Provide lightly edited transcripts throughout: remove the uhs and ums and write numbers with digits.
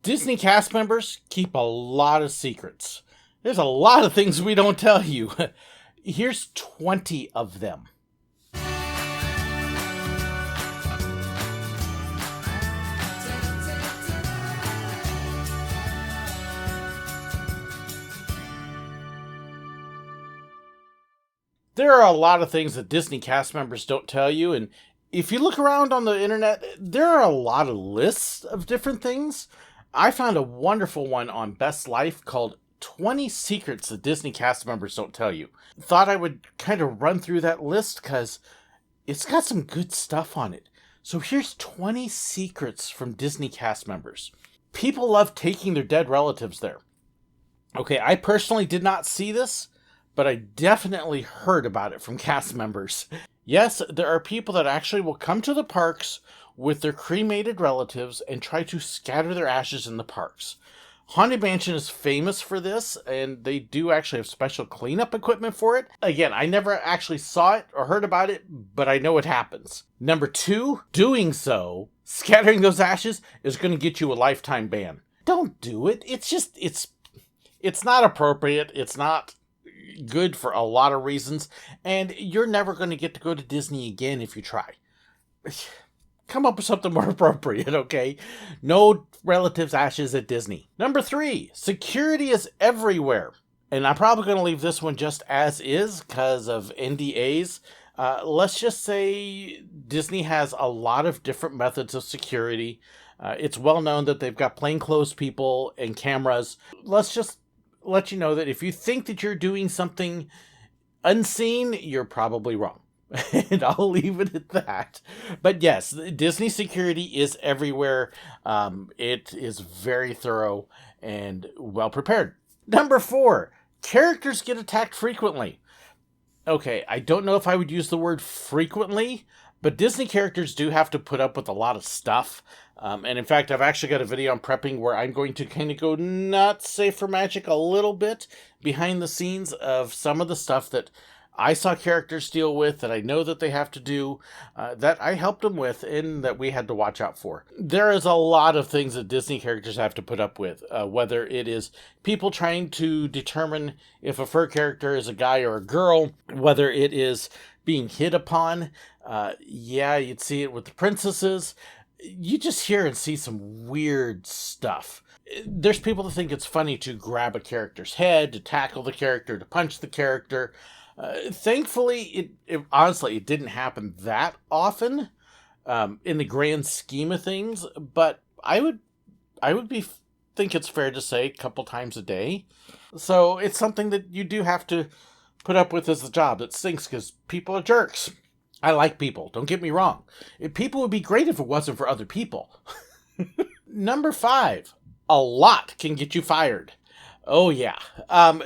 Disney cast members keep a lot of secrets. There's a lot of things we don't tell you. Here's 20 of them. There are a lot of things that Disney cast members don't tell you, and if you look around on the internet, there are a lot of lists of different things. I found a wonderful one on Best Life called 20 Secrets that Disney cast members don't tell you. Thought I would kind of run through that list because it's got some good stuff on it. So here's 20 secrets from Disney cast members. People love taking their dead relatives there. Okay, I personally did not see this, but I definitely heard about it from cast members. Yes, there are people that actually will come to the parks with their cremated relatives and try to scatter their ashes in the parks. Haunted Mansion is famous for this, and they do actually have special cleanup equipment for it. Again, I never actually saw it or heard about it, but I know it happens. Number 2, doing so, scattering those ashes, is going to get you a lifetime ban. Don't do it. It's not appropriate. It's not good for a lot of reasons, and you're never going to get to go to Disney again if you try. Come up with something more appropriate, okay? No relatives' ashes at Disney. Number 3, security is everywhere. And I'm probably going to leave this one just as is because of NDAs. Let's just say Disney has a lot of different methods of security. It's well known that they've got plainclothes people and cameras. Let's just let you know that if you think that you're doing something unseen, you're probably wrong. And I'll leave it at that. But yes, Disney security is everywhere. It is very thorough and well prepared. Number 4, characters get attacked frequently. Okay, I don't know if I would use the word frequently, but Disney characters do have to put up with a lot of stuff. And in fact, I've actually got a video on prepping where I'm going to kind of go not safe for magic a little bit behind the scenes of some of the stuff that I saw characters deal with, that I know that they have to do, that I helped them with, and that we had to watch out for. There is a lot of things that Disney characters have to put up with, whether it is people trying to determine if a fur character is a guy or a girl, whether it is being hit upon. You'd see it with the princesses. You just hear and see some weird stuff. There's people that think it's funny to grab a character's head, to tackle the character, to punch the character. Thankfully, honestly, it didn't happen that often in the grand scheme of things, but I would think it's fair to say a couple times a day. So it's something that you do have to put up with as a job. It stinks because people are jerks. I like people, don't get me wrong. People would be great if it wasn't for other people. Number 5, a lot can get you fired. Oh yeah,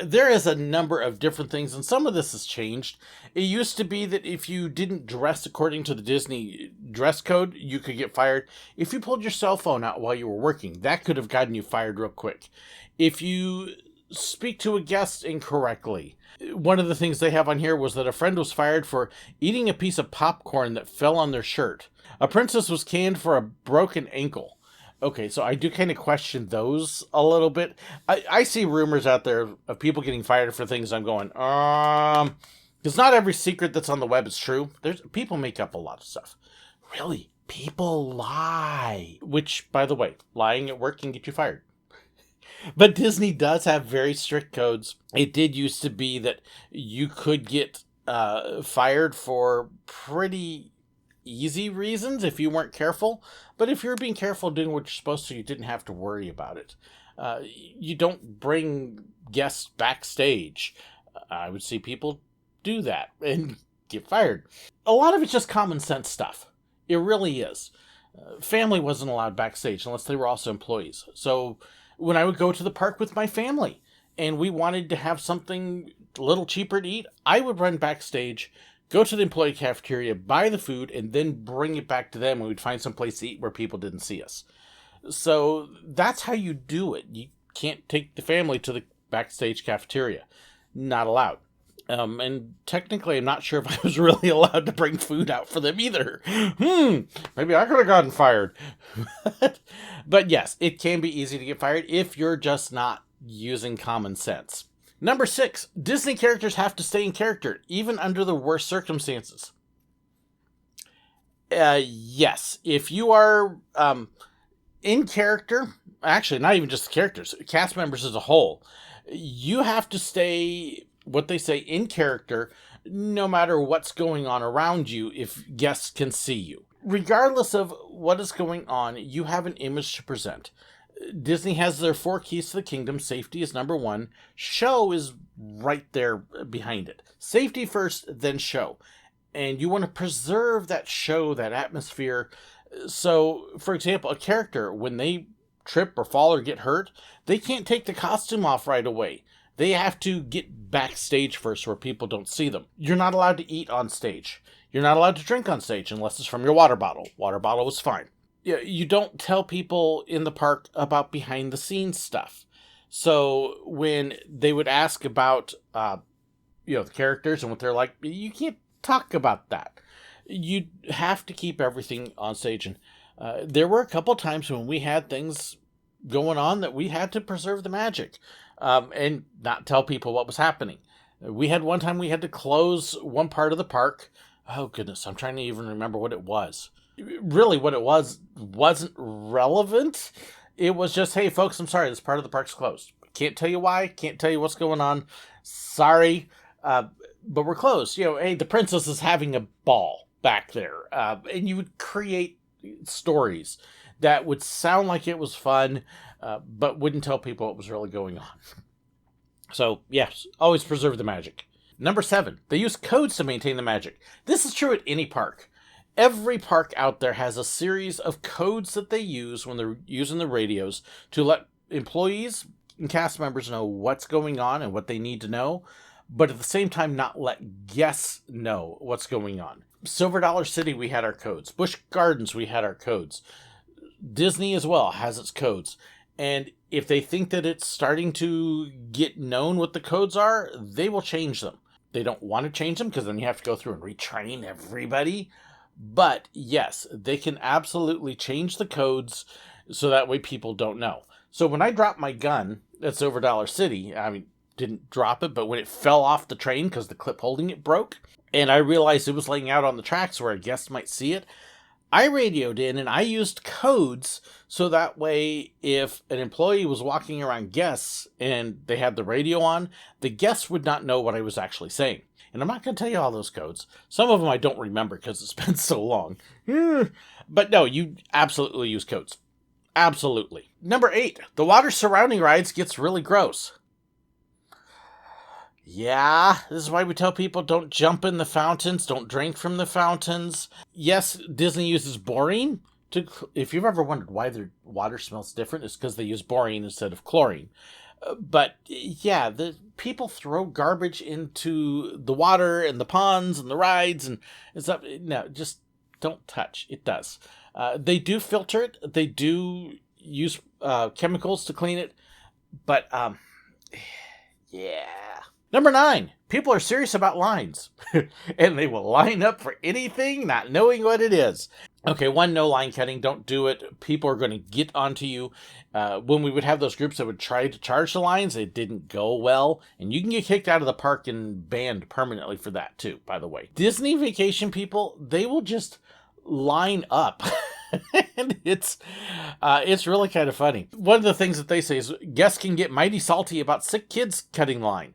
there is a number of different things, and some of this has changed. It used to be that if you didn't dress according to the Disney dress code, you could get fired. If you pulled your cell phone out while you were working, that could have gotten you fired real quick. If you speak to a guest incorrectly. One of the things they have on here was that a friend was fired for eating a piece of popcorn that fell on their shirt. A princess was canned for a broken ankle. Okay, so I do kind of question those a little bit. I see rumors out there of people getting fired for things. I'm going, because not every secret that's on the web is true. People make up a lot of stuff. Really, people lie. Which, by the way, lying at work can get you fired. But Disney does have very strict codes. It did used to be that you could get fired for pretty easy reasons if you weren't careful. But if you're being careful doing what you're supposed to, you didn't have to worry about it. You don't bring guests backstage. I would see people do that and get fired. A lot of it's just common sense stuff. It really is. Family wasn't allowed backstage unless they were also employees. So when I would go to the park with my family and we wanted to have something a little cheaper to eat, I would run backstage, go to the employee cafeteria, buy the food, and then bring it back to them, and we'd find some place to eat where people didn't see us. So that's how you do it. You can't take the family to the backstage cafeteria. Not allowed. And technically, I'm not sure if I was really allowed to bring food out for them either. Maybe I could have gotten fired. But yes, it can be easy to get fired if you're just not using common sense. Number 6, Disney characters have to stay in character, even under the worst circumstances. Yes, if you are in character, actually, not even just the characters, cast members as a whole, you have to stay, what they say, in character, no matter what's going on around you if guests can see you. Regardless of what is going on, you have an image to present. Disney has their 4 keys to the kingdom. Safety is number 1. Show is right there behind it. Safety first, then show. And you want to preserve that show, that atmosphere. So, for example, a character, when they trip or fall or get hurt, they can't take the costume off right away. They have to get backstage first where people don't see them. You're not allowed to eat on stage. You're not allowed to drink on stage unless it's from your water bottle. Water bottle is fine. You don't tell people in the park about behind the scenes stuff. So when they would ask about, the characters and what they're like, you can't talk about that. You have to keep everything on stage. And there were a couple times when we had things going on that we had to preserve the magic and not tell people what was happening. We had one time we had to close one part of the park. Oh, goodness, I'm trying to even remember what it was. Really, what it wasn't relevant. It was just, hey, folks, I'm sorry, this part of the park's closed. Can't tell you why, can't tell you what's going on. Sorry, but we're closed. Hey, the princess is having a ball back there. And you would create stories that would sound like it was fun, but wouldn't tell people what was really going on. So, yes, always preserve the magic. Number 7, they use codes to maintain the magic. This is true at any park. Every park out there has a series of codes that they use when they're using the radios to let employees and cast members know what's going on and what they need to know, but at the same time not let guests know what's going on. Silver Dollar City, we had our codes. Busch Gardens, we had our codes. Disney as well has its codes. And if they think that it's starting to get known what the codes are, they will change them. They don't want to change them because then you have to go through and retrain everybody. But yes, they can absolutely change the codes so that way people don't know. So when I dropped my gun at Silver Dollar City, didn't drop it, but when it fell off the train because the clip holding it broke, and I realized it was laying out on the tracks where a guest might see it, I radioed in and I used codes so that way if an employee was walking around guests and they had the radio on, the guests would not know what I was actually saying. And I'm not going to tell you all those codes. Some of them I don't remember because it's been so long. But no, you absolutely use codes. Absolutely. Number 8, the water surrounding rides gets really gross. Yeah, this is why we tell people don't jump in the fountains, don't drink from the fountains. Yes, Disney uses borine. If you've ever wondered why their water smells different, it's because they use borine instead of chlorine. But yeah, the people throw garbage into the water and the ponds and the rides and stuff. No, just don't touch. It does. They do filter it. They do use chemicals to clean it. But yeah. Number 9, people are serious about lines. And they will line up for anything, not knowing what it is. Okay, 1, no line cutting. Don't do it. People are going to get onto you. When we would have those groups that would try to charge the lines, it didn't go well. And you can get kicked out of the park and banned permanently for that too, by the way. Disney vacation people, they will just line up. And it's really kind of funny. One of the things that they say is guests can get mighty salty about sick kids cutting line.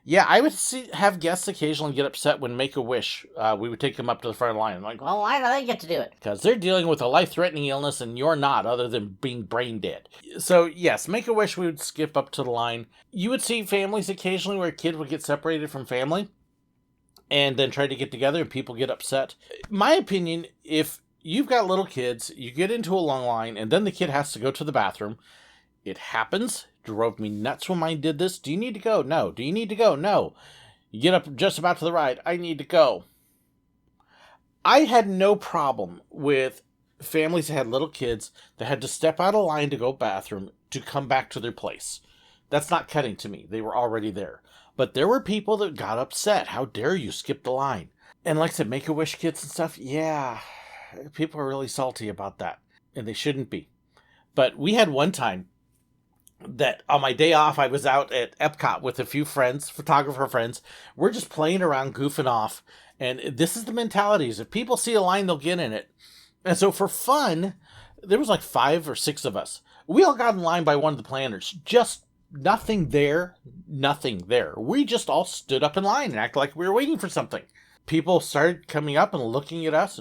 Yeah, I would have guests occasionally get upset when Make-A-Wish, we would take them up to the front of the line. I'm like, well, why do they get to do it? Because they're dealing with a life-threatening illness and you're not, other than being brain dead. So, yes, Make-A-Wish, we would skip up to the line. You would see families occasionally where a kid would get separated from family and then try to get together and people get upset. My opinion, if you've got little kids, you get into a long line and then the kid has to go to the bathroom, it happens. Drove me nuts when mine did this. Do you need to go? No. Do you need to go? No. You get up just about to the ride. I need to go. I had no problem with families that had little kids that had to step out of line to go bathroom to come back to their place. That's not cutting to me. They were already there. But there were people that got upset. How dare you skip the line? And like I said, Make-A-Wish kids and stuff, yeah, people are really salty about that. And they shouldn't be. But we had one time that on my day off, I was out at Epcot with a few friends, photographer friends. We're just playing around, goofing off. And this is the mentalities. If people see a line, they'll get in it. And so for fun, there was like 5 or 6 of us. We all got in line by one of the planners. Just nothing there, nothing there. We just all stood up in line and acted like we were waiting for something. People started coming up and looking at us,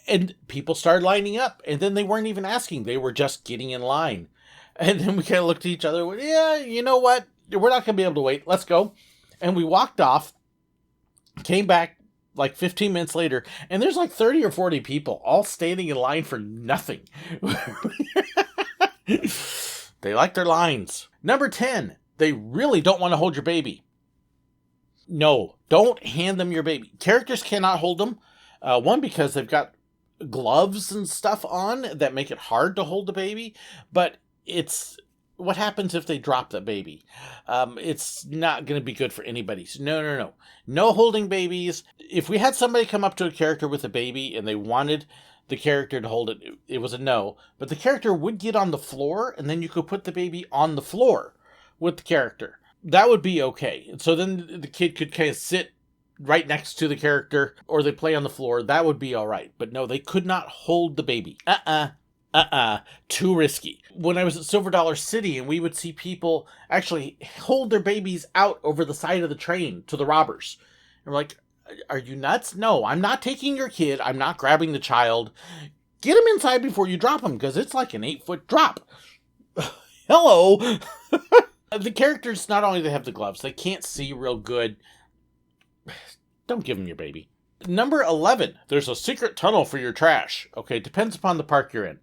and people started lining up. And then they weren't even asking. They were just getting in line. And then we kind of looked at each other. Yeah, you know what? We're not going to be able to wait. Let's go. And we walked off, came back like 15 minutes later, and there's like 30 or 40 people all standing in line for nothing. They like their lines. Number 10, they really don't want to hold your baby. No, don't hand them your baby. Characters cannot hold them. One, because they've got gloves and stuff on that make it hard to hold the baby, but it's what happens if they drop the baby. It's not going to be good for anybody. So no holding babies. If we had somebody come up to a character with a baby and they wanted the character to hold it, it was a no, but the character would get on the floor, and then you could put the baby on the floor with the character. That would be okay. And so then the kid could kind of sit right next to the character, or they play on the floor. That would be all right. But no, they could not hold the baby. Too risky. When I was at Silver Dollar City, and we would see people actually hold their babies out over the side of the train to the robbers. And we're like, are you nuts? No, I'm not taking your kid. I'm not grabbing the child. Get him inside before you drop him, because it's like an 8-foot drop. Hello. The characters, not only they have the gloves, they can't see real good. Don't give them your baby. Number 11, there's a secret tunnel for your trash. Okay, depends upon the park you're in.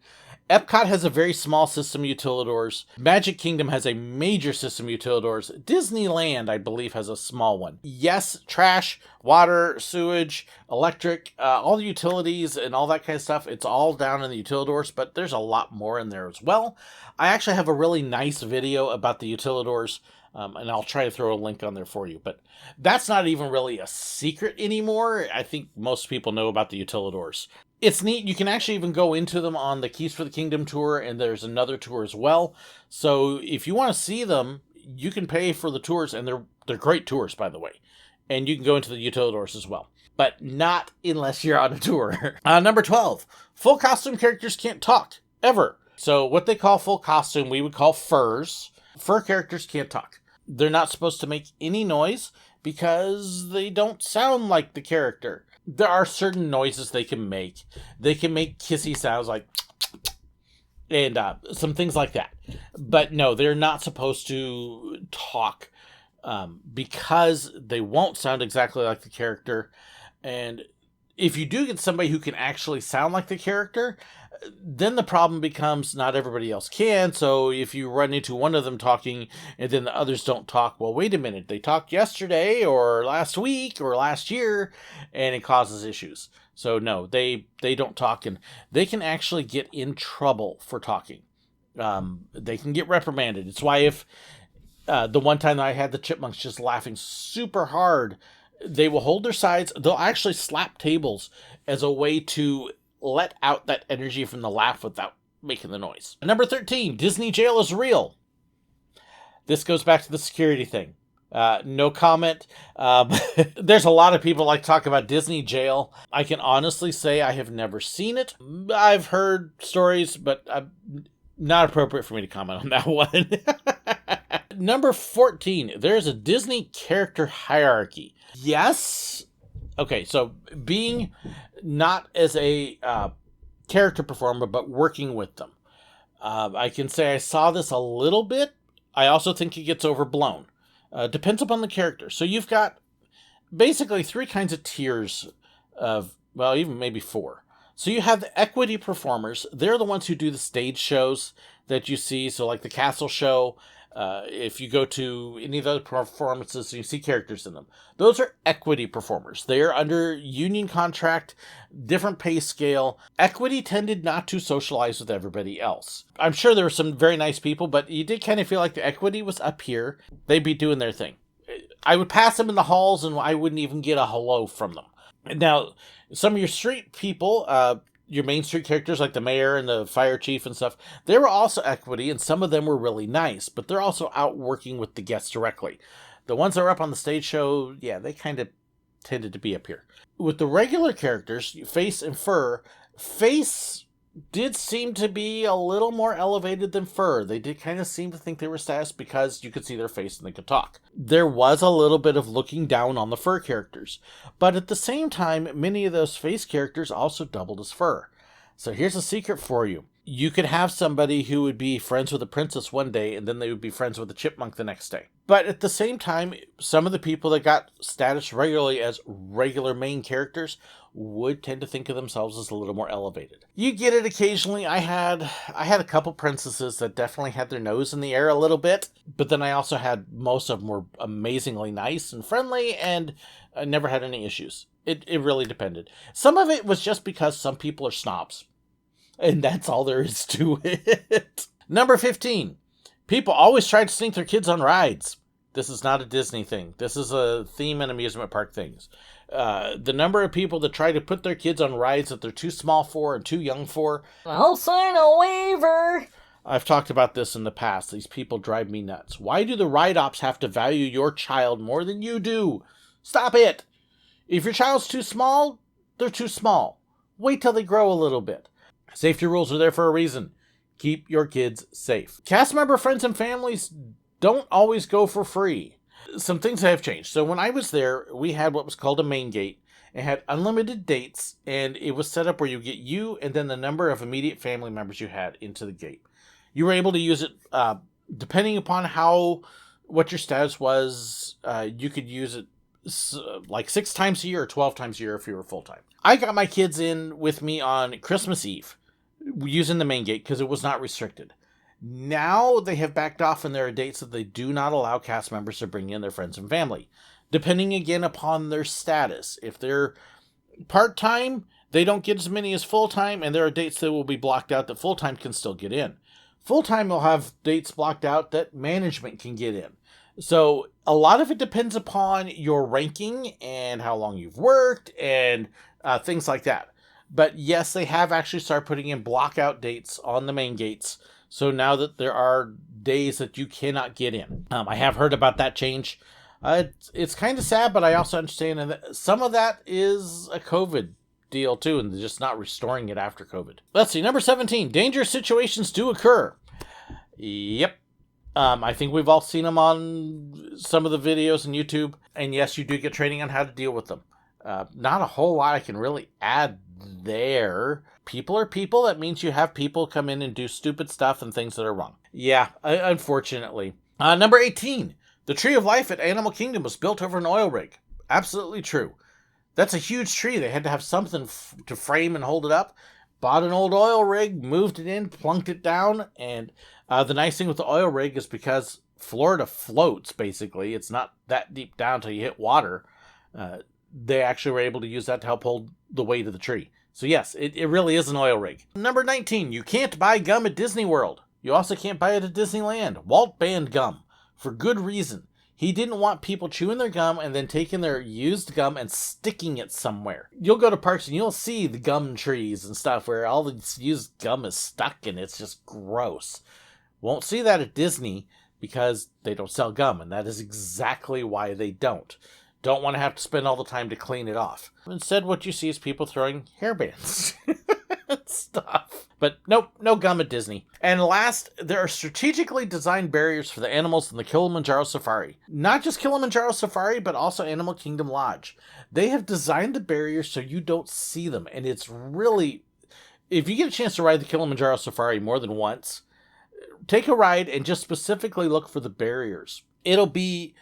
Epcot has a very small system of utilidors. Magic Kingdom has a major system of utilidors. Disneyland, I believe, has a small one. Yes, trash, water, sewage, electric, all the utilities and all that kind of stuff, it's all down in the utilidors, but there's a lot more in there as well. I actually have a really nice video about the utilidors, and I'll try to throw a link on there for you. But that's not even really a secret anymore. I think most people know about the utilidors. It's neat. You can actually even go into them on the Keys for the Kingdom tour, and there's another tour as well. So if you want to see them, you can pay for the tours, and they're great tours, by the way. And you can go into the utilidors as well. But not unless you're on a tour. Number 12, full costume characters can't talk, ever. So what they call full costume, we would call furs. Fur characters can't talk. They're not supposed to make any noise because they don't sound like the character. There are certain noises they can make. They can make kissy sounds like and some things like that. But no, they're not supposed to talk because they won't sound exactly like the character. And if you do get somebody who can actually sound like the character, then the problem becomes not everybody else can. So if you run into one of them talking and then the others don't talk, well, wait a minute, they talked yesterday or last week or last year, and it causes issues. So no, they don't talk, and they can actually get in trouble for talking. They can get reprimanded. It's why if the one time I had the chipmunks just laughing super hard, they will hold their sides. They'll actually slap tables as a way to let out that energy from the laugh without making the noise. Number 13, Disney jail is real. This goes back to the security thing. No comment. There's a lot of people like to talk about Disney jail. I can honestly say I have never seen it. I've heard stories, but not appropriate for me to comment on that one. Number 14, there's a Disney character hierarchy. Yes. Okay, so being not as a character performer, but working with them. I can say I saw this a little bit. I also think it gets overblown. Depends upon the character. So you've got basically 3 kinds of tiers of, well, even maybe 4. So you have the equity performers. They're the ones who do the stage shows that you see. So like the castle show, if you go to any of the other performances, you see characters in them. Those are equity performers. They are under union contract, different pay scale. Equity tended not to socialize with everybody else. I'm sure there were some very nice people, but you did kind of feel like the equity was up here. They'd be doing their thing. I would pass them in the halls, and I wouldn't even get a hello from them. Now, some of your street people, your Main Street characters like the mayor and the fire chief and stuff, they were also equity, and some of them were really nice, but they're also out working with the guests directly. The ones that were up on the stage show, yeah, they kind of tended to be up here. With the regular characters, Face and Fur, Face did seem to be a little more elevated than Fur. They did kind of seem to think they were status because you could see their face and they could talk. There was a little bit of looking down on the Fur characters, but at the same time, many of those Face characters also doubled as Fur. So here's a secret for you. You could have somebody who would be friends with a princess one day, and then they would be friends with a chipmunk the next day. But at the same time, some of the people that got status regularly as regular main characters would tend to think of themselves as a little more elevated. You get it occasionally. I had a couple princesses that definitely had their nose in the air a little bit, but then I also had most of them were amazingly nice and friendly, and I never had any issues. It really depended. Some of it was just because some people are snobs. And that's all there is to it. Number 15. People always try to sneak their kids on rides. This is not a Disney thing. This is a theme and amusement park things. The number of people that try to put their kids on rides that they're too small for and too young for. I'll sign a waiver. I've talked about this in the past. These people drive me nuts. Why do the ride ops have to value your child more than you do? Stop it. If your child's too small, they're too small. Wait till they grow a little bit. Safety rules are there for a reason. Keep your kids safe. Cast member friends and families don't always go for free. Some things have changed. So when I was there, we had what was called a main gate. It had unlimited dates, and it was set up where you get you and then the number of immediate family members you had into the gate. You were able to use it depending upon what your status was. You could use it like 6 times a year or 12 times a year if you were full-time. I got my kids in with me on Christmas Eve using the main gate because it was not restricted. Now they have backed off, and there are dates that they do not allow cast members to bring in their friends and family, depending again upon their status. If they're part-time, they don't get as many as full-time, and there are dates that will be blocked out that full-time can still get in. Full-time will have dates blocked out that management can get in. So a lot of it depends upon your ranking and how long you've worked and things like that. But yes, they have actually started putting in blockout dates on the main gates. So now that there are days that you cannot get in. I have heard about that change. It's kind of sad, but I also understand that some of that is a COVID deal too, and they're just not restoring it after COVID. Let's see, number 17, dangerous situations do occur. Yep. I think we've all seen them on some of the videos on YouTube. And yes, you do get training on how to deal with them. Not a whole lot I can really add there. People are people. That means you have people come in and do stupid stuff and things that are wrong. Yeah, unfortunately. Number 18. The Tree of Life at Animal Kingdom was built over an oil rig. Absolutely true. That's a huge tree. They had to have something to frame and hold it up. Bought an old oil rig, moved it in, plunked it down, and the nice thing with the oil rig is because Florida floats, basically. It's not that deep down until you hit water. They actually were able to use that to help hold the weight of the tree. So yes, it really is an oil rig. Number 19, you can't buy gum at Disney World. You also can't buy it at Disneyland. Walt banned gum for good reason. He didn't want people chewing their gum and then taking their used gum and sticking it somewhere. You'll go to parks and you'll see the gum trees and stuff where all the used gum is stuck and it's just gross. Won't see that at Disney because they don't sell gum, and that is exactly why they don't. Don't want to have to spend all the time to clean it off. Instead, what you see is people throwing hairbands and stuff. But nope, no gum at Disney. And last, there are strategically designed barriers for the animals in the Kilamanjaro Safari. Not just Kilamanjaro Safari, but also Animal Kingdom Lodge. They have designed the barriers so you don't see them. And it's really, if you get a chance to ride the Kilamanjaro Safari more than once, take a ride and just specifically look for the barriers. It'll be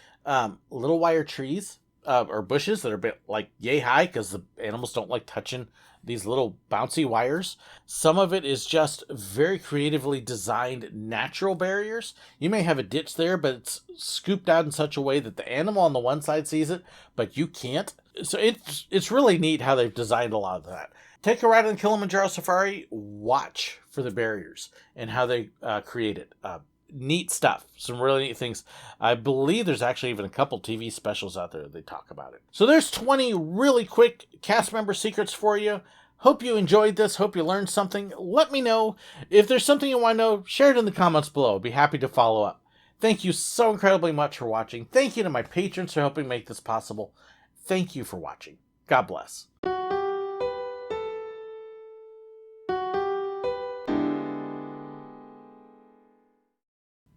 little wire trees or bushes that are a bit like yay high because the animals don't like touching these little bouncy wires. Some of it is just very creatively designed natural barriers. You may have a ditch there, but it's scooped out in such a way that the animal on the one side sees it, but you can't. So it's really neat how they've designed a lot of that. Take a ride on Kilamanjaro Safari, watch for the barriers and how they create it. Neat stuff. Some really neat things. I believe there's actually even a couple TV specials out there that they talk about it. So there's 20 really quick cast member secrets for you. Hope you enjoyed this. Hope you learned something. Let me know. If there's something you want to know, share it in the comments below. I'll be happy to follow up. Thank you so incredibly much for watching. Thank you to my patrons for helping make this possible. Thank you for watching. God bless.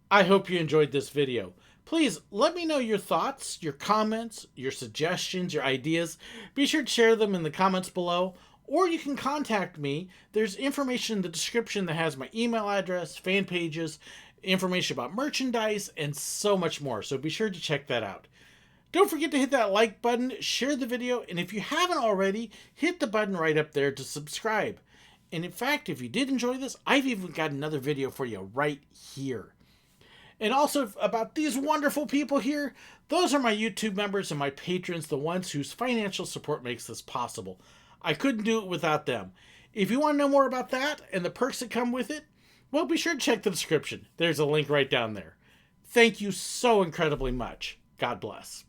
I hope you enjoyed this video. Please let me know your thoughts, your comments, your suggestions, your ideas. Be sure to share them in the comments below, or you can contact me. There's information in the description that has my email address, fan pages, information about merchandise, and so much more. So be sure to check that out. Don't forget to hit that like button, share the video, and if you haven't already, hit the button right up there to subscribe. And in fact, if you did enjoy this, I've even got another video for you right here. And also about these wonderful people here, those are my YouTube members and my patrons, the ones whose financial support makes this possible. I couldn't do it without them. If you want to know more about that and the perks that come with it, well, be sure to check the description. There's a link right down there. Thank you so incredibly much. God bless.